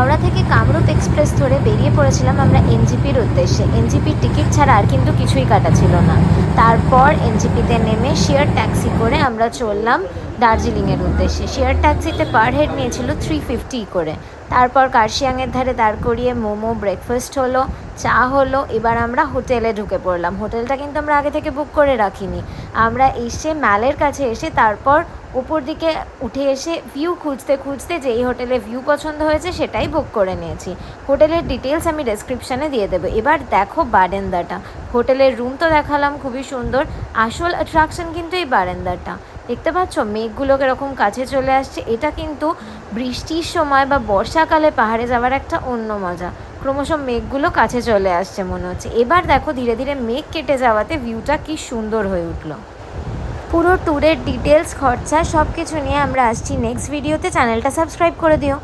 হাওড়া থেকে কামরূপ এক্সপ্রেস ধরে বেরিয়ে পড়েছিলাম আমরা এনজিপির উদ্দেশ্যে। এনজিপির টিকিট ছাড়া আর কিন্তু কিছুই কাটা ছিল না। তারপর এনজিপিতে নেমে শেয়ার ট্যাক্সি করে আমরা চললাম দার্জিলিংয়ের উদ্দেশ্যে। শেয়ার ট্যাক্সিতে পার হেড নিয়েছিল 350 করে। তারপর কার্শিয়াংয়ের ধারে দাঁড় করিয়ে মোমো ব্রেকফাস্ট হলো, চা হলো। এবার আমরা হোটেলে ঢুকে পড়লাম। হোটেলটা কিন্তু আমরা আগে থেকে বুক করে রাখিনি। আমরা এসে ম্যালের কাছে এসে তারপর উপর দিকে উঠে এসে ভিউ খুঁজতে খুঁজতে যেই হোটেলে ভিউ পছন্দ হয়েছে সেটাই বুক করে নিয়েছি। হোটেলের ডিটেলস আমি ডেসক্রিপশানে দিয়ে দেবো। এবার দেখো বারান্দাটা, হোটেলের রুম তো দেখালাম খুবই সুন্দর, আসল অ্যাট্রাকশন কিন্তু এই বারান্দাটা। দেখতে পাচ্ছ মেঘগুলো এরকম কাছে চলে আসছে। এটা কিন্তু বৃষ্টির সময় বা বর্ষাকালে পাহাড়ে যাওয়ার একটা অন্য মজা। ক্রমশ মেঘগুলো কাছে চলে আসছে মনে হচ্ছে। এবার দেখো ধীরে ধীরে মেঘ কেটে যাওয়াতে ভিউটা কি সুন্দর হয়ে উঠলো। পুরো ট্যুরের ডিটেলস, খরচা সব কিছু নিয়ে আমরা আসছি নেক্সট ভিডিওতে। চ্যানেলটা সাবস্ক্রাইব করে দিও।